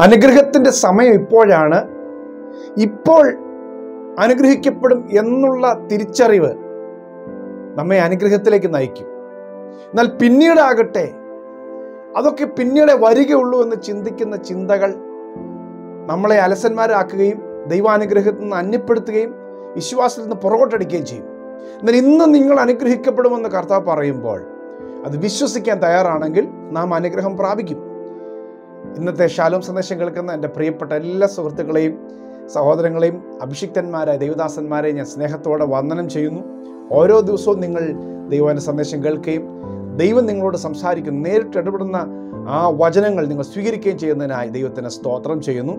അനുഗ്രഹത്തിൻ്റെ സമയം ഇപ്പോഴാണ്. ഇപ്പോൾ അനുഗ്രഹിക്കപ്പെടും എന്നുള്ള തിരിച്ചറിവ് നമ്മെ അനുഗ്രഹത്തിലേക്ക് നയിക്കും. എന്നാൽ പിന്നീടാകട്ടെ അതൊക്കെ പിന്നീട് വരികയുള്ളൂ എന്ന് ചിന്തിക്കുന്ന ചിന്തകൾ നമ്മളെ അലസന്മാരാക്കുകയും ദൈവാനുഗ്രഹത്തിൽ നിന്ന് അന്യപ്പെടുത്തുകയും വിശ്വാസത്തിൽ നിന്ന് പുറകോട്ടടിക്കുകയും ചെയ്യും. എന്നാൽ ഇന്ന് നിങ്ങൾ അനുഗ്രഹിക്കപ്പെടുമെന്ന് കർത്താവ് പറയുമ്പോൾ അത് വിശ്വസിക്കാൻ തയ്യാറാണെങ്കിൽ നാം അനുഗ്രഹം പ്രാപിക്കും. ഇന്നത്തെ ശാലോം സന്ദേശം കേൾക്കുന്ന എൻ്റെ പ്രിയപ്പെട്ട എല്ലാ സുഹൃത്തുക്കളെയും സഹോദരങ്ങളെയും അഭിഷിക്തന്മാരായ ദൈവദാസന്മാരെ ഞാൻ സ്നേഹത്തോടെ വന്ദനം ചെയ്യുന്നു. ഓരോ ദിവസവും നിങ്ങൾ ദൈവത്തിൻ്റെ സന്ദേശം കേൾക്കുകയും ദൈവം നിങ്ങളോട് സംസാരിക്കുന്ന നേരിട്ട് ഇടപെടുന്ന ആ വചനങ്ങൾ നിങ്ങൾ സ്വീകരിക്കുകയും ചെയ്യുന്നതിനായി ദൈവത്തിന് സ്തോത്രം ചെയ്യുന്നു.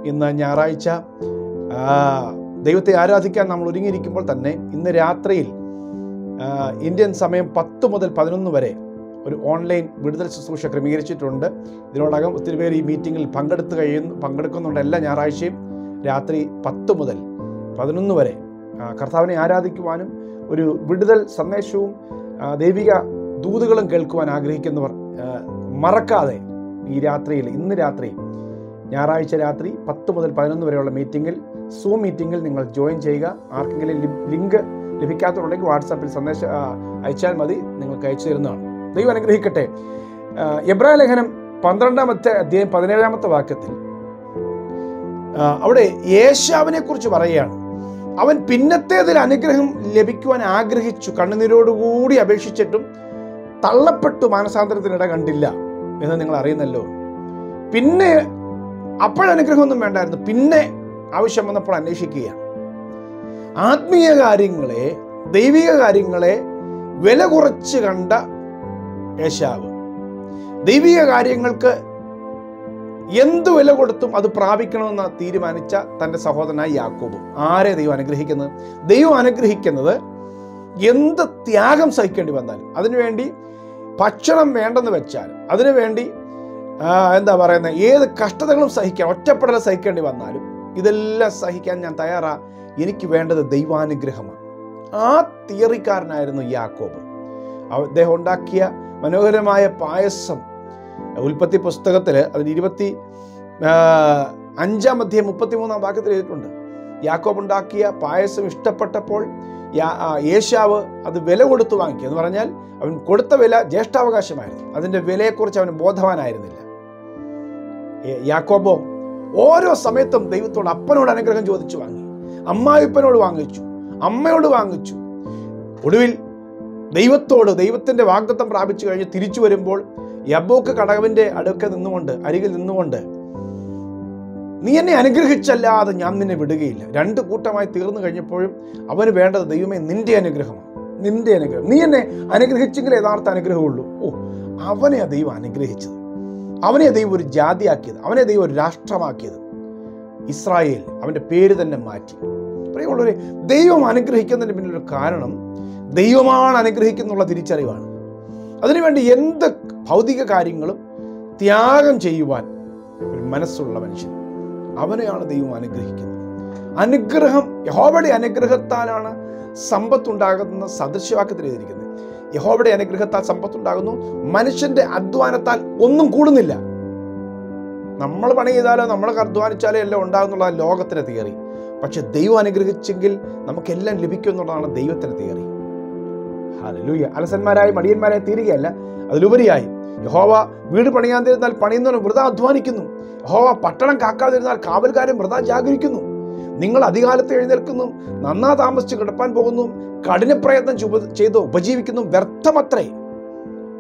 ഇന്ന് ഞായറാഴ്ച ദൈവത്തെ ആരാധിക്കാൻ നമ്മൾ ഒരുങ്ങിയിരിക്കുമ്പോൾ തന്നെ ഇന്ന് രാത്രിയിൽ ഇന്ത്യൻ സമയം 10 മുതൽ 11 വരെ ഒരു ഓൺലൈൻ വിടുതൽ ശുശ്രൂഷ ക്രമീകരിച്ചിട്ടുണ്ട്. ഇതിനോടകം ഒത്തിരി പേര് ഈ മീറ്റിങ്ങിൽ പങ്കെടുക്കുന്നുണ്ട്. എല്ലാ ഞായറാഴ്ചയും രാത്രി 10 മുതൽ 11 വരെ കർത്താവിനെ ആരാധിക്കുവാനും ഒരു വിടുതൽ സന്ദേശവും ദൈവിക ദൂതുകളും കേൾക്കുവാൻ ആഗ്രഹിക്കുന്നവർ മറക്കാതെ ഇന്ന് രാത്രി ഞായറാഴ്ച രാത്രി 10 മുതൽ 11 വരെയുള്ള മീറ്റിങ്ങിൽ സൂം മീറ്റിങ്ങിൽ നിങ്ങൾ ജോയിൻ ചെയ്യുക. ആർക്കെങ്കിലും ലിങ്ക് ലഭിക്കാത്തതുണ്ടെങ്കിൽ വാട്സാപ്പിൽ സന്ദേശം അയച്ചാൽ മതി, നിങ്ങൾക്ക് അയച്ചു തരുന്നതാണ്. ദൈവം അനുഗ്രഹിക്കട്ടെ. എബ്രായ ലേഖനം 12-ാമത്തെ അധ്യായം 17-ാമത്തെ വാക്യത്തിൽ അവിടെ യേശാവിനെ കുറിച്ച് പറയുകയാണ്. അവൻ പിന്നത്തേതിൽ അനുഗ്രഹം ലഭിക്കുവാൻ ആഗ്രഹിച്ചു, കണ്ണുനീരോടുകൂടി അപേക്ഷിച്ചിട്ടും തള്ളപ്പെട്ടു, മാനസാന്തരത്തിനിട കണ്ടില്ല എന്ന് നിങ്ങൾ അറിയുന്നല്ലോ. പിന്നെ അപ്പോഴനുഗ്രഹമൊന്നും വേണ്ടായിരുന്നു, പിന്നെ ആവശ്യം വന്നപ്പോൾ അന്വേഷിക്കുകയാണ്. ആത്മീയ കാര്യങ്ങളെ, ദൈവിക കാര്യങ്ങളെ വില കുറച്ച് കണ്ട യേശാവ് ദൈവിക കാര്യങ്ങൾക്ക് എന്ത് വില കൊടുത്തും അത് പ്രാപിക്കണമെന്ന് തീരുമാനിച്ച തൻ്റെ സഹോദരനായ യാക്കോബും. ആരെ ദൈവം അനുഗ്രഹിക്കുന്നത്? ദൈവം അനുഗ്രഹിക്കുന്നത് എന്ത് ത്യാഗം സഹിക്കേണ്ടി വന്നാലും, അതിനുവേണ്ടി ഭക്ഷണം വേണ്ടെന്ന് വെച്ചാൽ, അതിനുവേണ്ടി ഏത് കഷ്ടതകളും സഹിക്കാൻ, ഒറ്റപ്പെടൽ സഹിക്കേണ്ടി വന്നാലും ഇതെല്ലാം സഹിക്കാൻ ഞാൻ തയ്യാറാ, എനിക്ക് വേണ്ടത് ദൈവാനുഗ്രഹമാണ്. ആ തിയറിക്കാരനായിരുന്നു യാക്കോബ്. അദ്ദേഹം ഉണ്ടാക്കിയ മനോഹരമായ പായസം ഉൽപ്പത്തി പുസ്തകത്തിൽ അതിന് 25-ാം അധ്യായം 33-ാം വാക്യത്തിൽ എഴുതിയിട്ടുണ്ട്. യാക്കോബ് ഉണ്ടാക്കിയ പായസം ഇഷ്ടപ്പെട്ടപ്പോൾ യേശാവ് അത് വില കൊടുത്തു വാങ്ങി. എന്ന് പറഞ്ഞാൽ അവൻ കൊടുത്ത വില ജ്യേഷ്ഠാവകാശമായിരുന്നു, അതിൻ്റെ വിലയെക്കുറിച്ച് അവന് ബോധവാനായിരുന്നില്ല. യാക്കോബോ ഓരോ സമയത്തും ദൈവത്തോട്, അപ്പനോട് അനുഗ്രഹം ചോദിച്ചു വാങ്ങി, അമ്മായിപ്പനോട് വാങ്ങിച്ചു, അമ്മയോട് വാങ്ങിച്ചു. ഒടുവിൽ ദൈവത്തിൻ്റെ വാഗ്ദത്തം പ്രാപിച്ചു കഴിഞ്ഞ് തിരിച്ചു വരുമ്പോൾ യബ്ബോക്ക് കടവിൻ്റെ അരികിൽ നിന്നുകൊണ്ട് നീ എന്നെ അനുഗ്രഹിച്ചല്ലാതെ ഞാൻ നിന്നെ വിടുകയില്ല. 2 കൂട്ടമായി തീർന്നു കഴിഞ്ഞപ്പോഴും അവന് വേണ്ടത് ദൈവമേ നിന്റെ അനുഗ്രഹമാണ്, നിന്റെ അനുഗ്രഹം. നീ എന്നെ അനുഗ്രഹിച്ചെങ്കിൽ യഥാർത്ഥ അനുഗ്രഹമുള്ളൂ. അവനെ ദൈവം അനുഗ്രഹിച്ചത്, അവനെ ദൈവം ഒരു ജാതിയാക്കിയത്, അവനെ ദൈവം ഒരു രാഷ്ട്രമാക്കിയത്. ഇസ്രായേൽ, അവൻ്റെ പേര് തന്നെ മാറ്റി. പ്രിയമുള്ളവരെ, ദൈവം അനുഗ്രഹിക്കുന്നതിന് പിന്നിലൊരു കാരണം ദൈവമാണ് അനുഗ്രഹിക്കുന്നുള്ള തിരിച്ചറിവാണ്. അതിനുവേണ്ടി എന്ത് ഭൗതിക കാര്യങ്ങളും ത്യാഗം ചെയ്യുവാൻ ഒരു മനസ്സുള്ള മനുഷ്യൻ, അവനെയാണ് ദൈവം അനുഗ്രഹിക്കുന്നത്. അനുഗ്രഹം, യഹോവയുടെ അനുഗ്രഹത്താലാണ് സമ്പത്തുണ്ടാകുന്ന സദൃശവാക്യത്തിൽ എഴുതിയിരിക്കുന്നത്. യഹോവയുടെ അനുഗ്രഹത്താൽ സമ്പത്തുണ്ടാകുന്നു, മനുഷ്യന്റെ അധ്വാനത്താൽ ഒന്നും കൂടുന്നില്ല. നമ്മൾ പണി ചെയ്താലോ നമ്മൾ അധ്വാനിച്ചാലോ എല്ലാം ഉണ്ടാകുന്നുള്ള ലോകത്തിൻ്റെ തിയറി. പക്ഷെ ദൈവം അനുഗ്രഹിച്ചെങ്കിൽ നമുക്കെല്ലാം ലഭിക്കും എന്നുള്ളതാണ് ദൈവത്തിൻ്റെ തിയറി. ഹല്ലേലൂയ. അലസന്മാരായി മടിയന്മാരായി തീരുകയല്ല, അതിലുപരിയായി യഹോവ വീട് പണിയാൻ തരുന്നാൽ പണിയുന്നവൻ വൃഥാ അധ്വാനിക്കുന്നു, യഹോവ പട്ടണം കാക്കാതിരുന്നാൽ കാവൽക്കാരൻ വൃഥാ ജാഗരിക്കുന്നു. നിങ്ങൾ അധികാലത്ത് എഴുന്നേൽക്കുന്നു, നന്നാ താമസിച്ച് കിടപ്പാൻ പോകുന്നു, കഠിന പ്രയത്നം ചെയ്ത് ഉപജീവിക്കുന്നു, വ്യർത്ഥമത്രേ.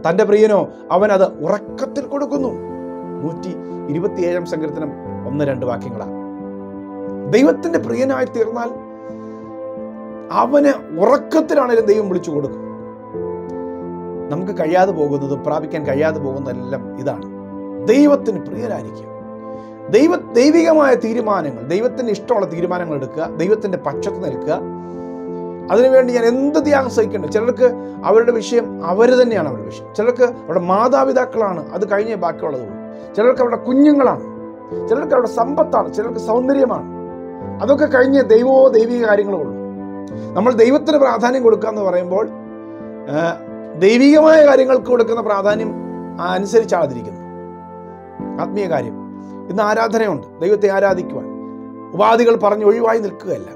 തൻ്റെ പ്രിയനോ അവൻ അത് ഉറക്കത്തിൽ കൊടുക്കുന്നു. 127-ാം സങ്കീർത്തനം 1-2 വാക്യങ്ങളാണ്. ദൈവത്തിൻ്റെ പ്രിയനായി തീർന്നാൽ അവന് ഉറക്കത്തിലാണെങ്കിലും ദൈവം വിളിച്ചു കൊടുക്കും. നമുക്ക് കഴിയാതെ പോകുന്നതും പ്രാപിക്കാൻ കഴിയാതെ പോകുന്നതെല്ലാം ഇതാണ്. ദൈവത്തിന് പ്രിയരായിരിക്കുക, ദൈവികമായ തീരുമാനങ്ങൾ, ദൈവത്തിന് ഇഷ്ടമുള്ള തീരുമാനങ്ങൾ എടുക്കുക, ദൈവത്തിൻ്റെ പക്ഷത്ത് നിൽക്കുക. അതിനുവേണ്ടി ഞാൻ എന്ത് ത്യാഗം സഹിക്കേണ്ടത്? ചിലർക്ക് അവരുടെ വിഷയം അവർ തന്നെയാണ് അവരുടെ വിഷയം, ചിലർക്ക് അവരുടെ മാതാപിതാക്കളാണ്, അത് കഴിഞ്ഞേ ബാക്കിയുള്ളതുള്ളൂ. ചിലർക്ക് അവരുടെ കുഞ്ഞുങ്ങളാണ്, ചിലർക്ക് അവരുടെ സമ്പത്താണ്, ചിലർക്ക് സൗന്ദര്യമാണ്. അതൊക്കെ കഴിഞ്ഞ് ദൈവിക കാര്യങ്ങളുള്ളൂ. നമ്മൾ ദൈവത്തിന് പ്രാധാന്യം കൊടുക്കുക എന്ന് പറയുമ്പോൾ ദൈവികമായ കാര്യങ്ങൾക്ക് കൊടുക്കുന്ന പ്രാധാന്യം അനുസരിച്ചാതിരിക്കുന്നു. ആത്മീയ കാര്യം ഇന്ന് ആരാധനയുണ്ട്, ദൈവത്തെ ആരാധിക്കുവാൻ. ഉപാധികൾ പറഞ്ഞ് ഒഴിവായി നിൽക്കുകയല്ല,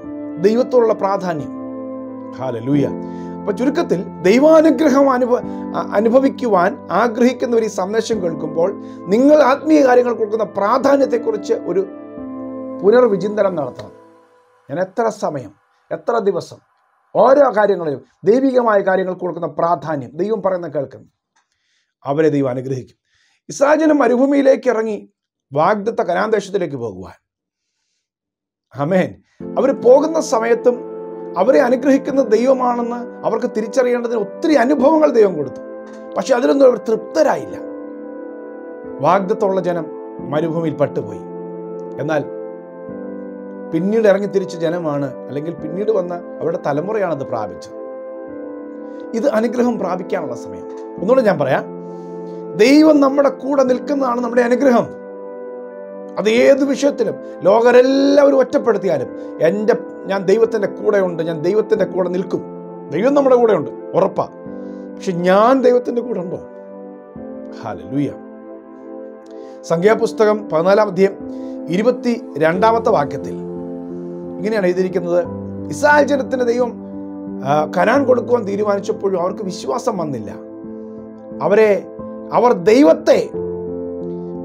ദൈവത്തോടുള്ള പ്രാധാന്യം. ഹല്ലേലൂയ. അപ്പൊ ചുരുക്കത്തിൽ ദൈവാനുഗ്രഹം അനുഭവിക്കുവാൻ ആഗ്രഹിക്കുന്നവർ ഈ സന്ദേശം കേൾക്കുമ്പോൾ നിങ്ങൾ ആത്മീയ കാര്യങ്ങൾ കൊടുക്കുന്ന പ്രാധാന്യത്തെക്കുറിച്ച് ഒരു പുനർവിചിന്തനം നടത്തണം. ഞാൻ എത്ര സമയം, എത്ര ദിവസം ഓരോ കാര്യങ്ങളിലും ദൈവികമായ കാര്യങ്ങൾ കൊടുക്കുന്ന പ്രാധാന്യം ദൈവം പറയുന്ന കേൾക്കുന്നു, അവരെ ദൈവം അനുഗ്രഹിക്കും. ഇസ്രായേൽ ജനം മരുഭൂമിയിലേക്ക് ഇറങ്ങി വാഗ്ദത്ത കനാൻ ദേശത്തിലേക്ക് പോകുവാൻ. ആമേൻ. അവർ പോകുന്ന സമയത്തും അവരെ അനുഗ്രഹിക്കുന്ന ദൈവമാണെന്ന് അവർക്ക് തിരിച്ചറിയേണ്ടതിന് ഒത്തിരി അനുഭവങ്ങൾ ദൈവം കൊടുത്തു. പക്ഷെ അതിലൊന്നും അവർ തൃപ്തരായില്ല. വാഗ്ദത്തമുള്ള ജനം മരുഭൂമിയിൽ പട്ടുപോയി. എന്നാൽ പിന്നീട് ഇറങ്ങി തിരിച്ച ജനമാണ്, അല്ലെങ്കിൽ പിന്നീട് വന്ന അവരുടെ തലമുറയാണത് പ്രാപിച്ചത്. ഇത് അനുഗ്രഹം പ്രാപിക്കാനുള്ള സമയം. ഒന്നുകൂടെ ഞാൻ പറയാം, ദൈവം നമ്മുടെ കൂടെ നിൽക്കുന്നതാണ് നമ്മുടെ അനുഗ്രഹം. അത് ഏത് വിഷയത്തിലും ലോകരെല്ലാവരും ഒറ്റപ്പെടുത്തിയാലും ഞാൻ ദൈവത്തിൻ്റെ കൂടെയുണ്ട്, ഞാൻ ദൈവത്തിൻ്റെ കൂടെ നിൽക്കും. ദൈവം നമ്മുടെ കൂടെ ഉണ്ട്, ഉറപ്പാ. പക്ഷെ ഞാൻ ദൈവത്തിൻ്റെ കൂടെ ഉണ്ടോ? ഹല്ലേലൂയ. സംഖ്യാപുസ്തകം 14-ാം അധ്യായം 22-ാമത്തെ വാക്യത്തിൽ ഇങ്ങനെയാണ് എഴുതിയിരിക്കുന്നത്: ഇസ്രായേൽ ജനത്തിന് ദൈവം കനാൻ കൊടുക്കുവാൻ തീരുമാനിച്ചപ്പോഴും അവർക്ക് വിശ്വാസം വന്നില്ല. അവർ ദൈവത്തെ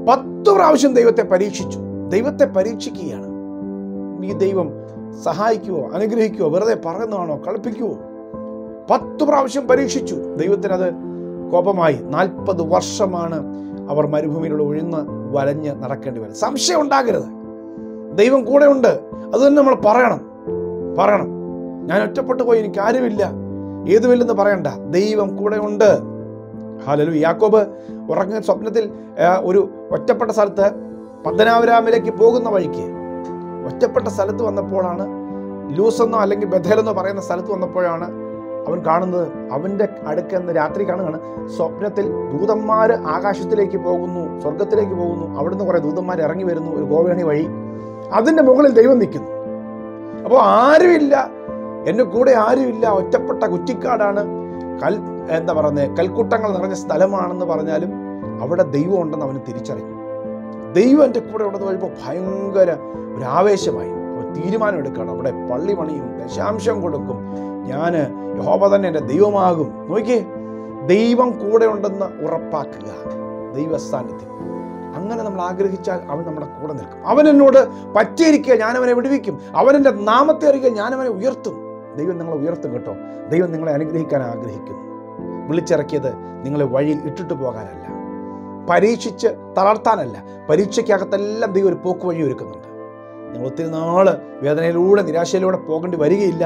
10 പ്രാവശ്യം ദൈവത്തെ പരീക്ഷിച്ചു. ദൈവത്തെ പരീക്ഷിക്കുകയാണ്. ഈ ദൈവം സഹായിക്കുവോ, അനുഗ്രഹിക്കുവോ, വെറുതെ പറയുന്നതാണോ, കളിപ്പിക്കുവോ? 10 പ്രാവശ്യം പരീക്ഷിച്ചു. ദൈവത്തിനത് കോപമായി. 40 വർഷമാണ് അവർ മരുഭൂമിയിലൂടെ ഉഴുന്ന് വലഞ്ഞ് നടക്കേണ്ടി വരും. സംശയം ഉണ്ടാകരുത്, ദൈവം കൂടെ ഉണ്ട്. അത് തന്നെ നമ്മൾ പറയണം. ഞാൻ ഒറ്റപ്പെട്ടു പോയി, എനിക്ക് ആരുമില്ല, ഏതുമില്ലെന്ന് പറയണ്ട. ദൈവം കൂടെ ഉണ്ട്. ഹല്ലേലൂയ. യാക്കോബ് ഉറങ്ങുന്ന സ്വപ്നത്തിൽ ഒരു ഒറ്റപ്പെട്ട സ്ഥലത്ത് പദ്ദനാവിരാമിലേക്ക് പോകുന്ന വഴിക്ക് ഒറ്റപ്പെട്ട സ്ഥലത്ത് വന്നപ്പോഴാണ്, ലൂസെന്നോ അല്ലെങ്കിൽ ബഥേലെന്നോ പറയുന്ന സ്ഥലത്ത് വന്നപ്പോഴാണ് അവൻ കാണുന്നത്, അവൻ്റെ അടുക്കെന്ന് രാത്രി കാണുകയാണ്, സ്വപ്നത്തിൽ ദൂതന്മാർ ആകാശത്തിലേക്ക് പോകുന്നു, സ്വർഗത്തിലേക്ക് പോകുന്നു. അവിടുന്ന് കുറേ ദൂതന്മാർ ഇറങ്ങി വരുന്നു ഒരു ഗോവേണി വഴി. അതിൻ്റെ മുകളിൽ ദൈവം നിൽക്കുന്നു. അപ്പോൾ ആരുമില്ല, എൻ്റെ കൂടെ ആരുമില്ല, ഒറ്റപ്പെട്ട കുറ്റിക്കാടാണ്, കൽക്കൂട്ടങ്ങൾ നിറഞ്ഞ സ്ഥലമാണെന്ന് പറഞ്ഞാലും അവിടെ ദൈവം ഉണ്ടെന്ന് അവന് തിരിച്ചറിഞ്ഞു. ദൈവം എൻ്റെ കൂടെ ഉണ്ടെന്ന് പറയുമ്പോൾ ഭയങ്കര ഒരു ആവേശമായി. അവർ തീരുമാനം എടുക്കണം, അവിടെ പള്ളി പണിയും, ദശാംശം കൊടുക്കും, ഞാൻ യഹോവ തന്നെ എൻ്റെ ദൈവമാകും. നോക്കിയേ, ദൈവം കൂടെ ഉണ്ടെന്ന് ഉറപ്പാക്കുക, ദൈവസാന്നിധ്യം. അങ്ങനെ നമ്മൾ ആഗ്രഹിച്ചാൽ അവൻ നമ്മുടെ കൂടെ നിൽക്കും. അവൻ എന്നോട് പറ്റിയിരിക്കുക, ഞാൻ അവനെ വിടുവിക്കും. അവൻ എൻ്റെ നാമത്തെ അറിയുക, ഞാൻ അവനെ ഉയർത്തും. ദൈവം നിങ്ങളെ ഉയർത്തും കേട്ടോ. ദൈവം നിങ്ങളെ അനുഗ്രഹിക്കാൻ ആഗ്രഹിക്കുന്നു. വിളിച്ചിറക്കിയത് നിങ്ങളെ വഴിയിൽ ഇട്ടിട്ട് പോകാനല്ല, പരീക്ഷിച്ച് തളർത്താനല്ല. പരീക്ഷയ്ക്കകത്തെല്ലാം ദൈവം ഒരു പോക്ക് വഴി ഒരുക്കുന്നുണ്ട്. നിങ്ങൾ ഒത്തിരി നാള് വേദനയിലൂടെ, നിരാശയിലൂടെ പോകേണ്ടി വരികയില്ല.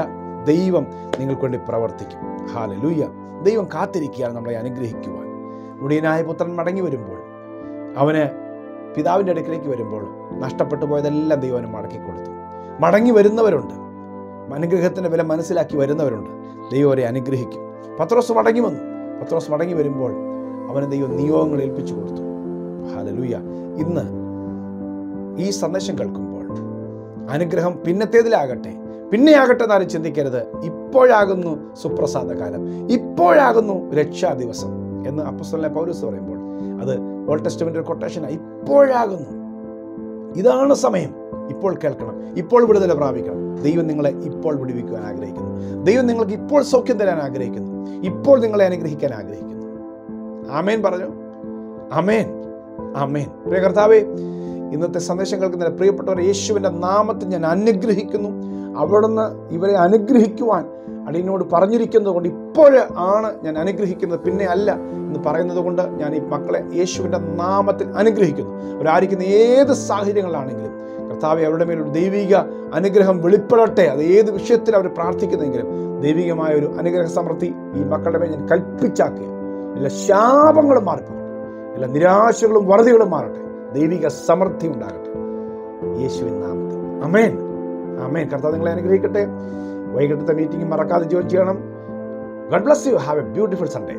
ദൈവം നിങ്ങൾക്ക് വേണ്ടി പ്രവർത്തിക്കും. ഹല്ലേലൂയ. ദൈവം കാത്തിരിക്കുകയാണ് നമ്മളെ അനുഗ്രഹിക്കുവാൻ. മുടിയനായ പുത്രൻ മടങ്ങി വരുമ്പോൾ, അവന് പിതാവിൻ്റെ അടുക്കിലേക്ക് വരുമ്പോൾ നഷ്ടപ്പെട്ടു പോയതെല്ലാം ദൈവം അവന് മടക്കി കൊടുത്തു. മടങ്ങി വരുന്നവരുണ്ട്, അനുഗ്രഹത്തിൻ്റെ വില മനസ്സിലാക്കി വരുന്നവരുണ്ട്. ദൈവം അവരെ അനുഗ്രഹിക്കും. പത്രോസ് മടങ്ങി വന്നു. പത്രോസ് മടങ്ങി വരുമ്പോൾ അവന് ദൈവം നിയോഗങ്ങൾ ഏൽപ്പിച്ചു കൊടുത്തു. ഹല്ലേലൂയ. ഇന്ന് ഈ സന്ദേശം കേൾക്കുമ്പോൾ അനുഗ്രഹം പിന്നത്തേതിലാകട്ടെ, പിന്നെയാകട്ടെ എന്നാലും ചിന്തിക്കരുത്. ഇപ്പോഴാകുന്നു സുപ്രസാദ കാലം, ഇപ്പോഴാകുന്നു രക്ഷാ ദിവസം എന്ന് അപ്പോസ്തലനായ പൗലോസ് പറയുമ്പോൾ അത് ഓൾഡ് ടെസ്റ്റ്മെന്റ് ഒരു കൊട്ടേഷനാണ്. ഇപ്പോഴാകുന്നു, ഇതാണ് സമയം. ഇപ്പോൾ കേൾക്കണം, ഇപ്പോൾ വിടുതൽ പ്രാപിക്കണം. ദൈവം നിങ്ങളെ ഇപ്പോൾ വിടുവിക്കുവാൻ ആഗ്രഹിക്കുന്നു. ദൈവം നിങ്ങൾക്ക് ഇപ്പോൾ സൗഖ്യം തരാൻ ആഗ്രഹിക്കുന്നു. ഇപ്പോൾ നിങ്ങളെ അനുഗ്രഹിക്കാൻ ആഗ്രഹിക്കുന്നു. ആമേൻ പറഞ്ഞു. ആമേൻ, ആമേൻ. പ്രിയ കർത്താവേ, ഇന്നത്തെ സന്ദേശം കേൾക്കുന്ന പ്രിയപ്പെട്ടവർ, യേശുവിൻ്റെ നാമത്തിൽ ഞാൻ അനുഗ്രഹിക്കുന്നു. അവിടുന്ന് ഇവരെ അനുഗ്രഹിക്കുവാൻ അടിയനോട് പറഞ്ഞിരിക്കുന്നത് കൊണ്ട് ഇപ്പോഴാണ് ഞാൻ അനുഗ്രഹിക്കുന്നത്, പിന്നെ അല്ല എന്ന് പറയുന്നത് കൊണ്ട് ഞാൻ ഈ മക്കളെ യേശുവിൻ്റെ നാമത്തിൽ അനുഗ്രഹിക്കുന്നു. അവരായിരിക്കുന്ന ഏത് സാഹചര്യങ്ങളിലാണെങ്കിലും കർത്താവെ, അവരുടെ മേലൊരു ദൈവിക അനുഗ്രഹം വെളിപ്പെടട്ടെ. അത് ഏത് വിഷയത്തിൽ അവർ പ്രാർത്ഥിക്കുന്നെങ്കിലും ദൈവികമായ ഒരു അനുഗ്രഹ സമൃദ്ധി ഈ മക്കളുടെ മേൽ ഞാൻ കൽപ്പിച്ചാക്കുക. എല്ലാ ശാപങ്ങളും മാറിപ്പോകട്ടെ, എല്ലാ നിരാശകളും വറുതികളും മാറട്ടെ, ദൈവിക സമൃദ്ധി ഉണ്ടാകട്ടെ യേശുവിൻ നാമത്തിൽ. ആമേൻ, ആമേൻ. കർത്താവ് നിങ്ങളെ അനുഗ്രഹിക്കട്ടെ. വൈകിട്ടത്തെ മീറ്റിംഗ് മറക്കാതെ ജോയിൻ ചെയ്യണം. God bless you. Have A beautiful Sunday.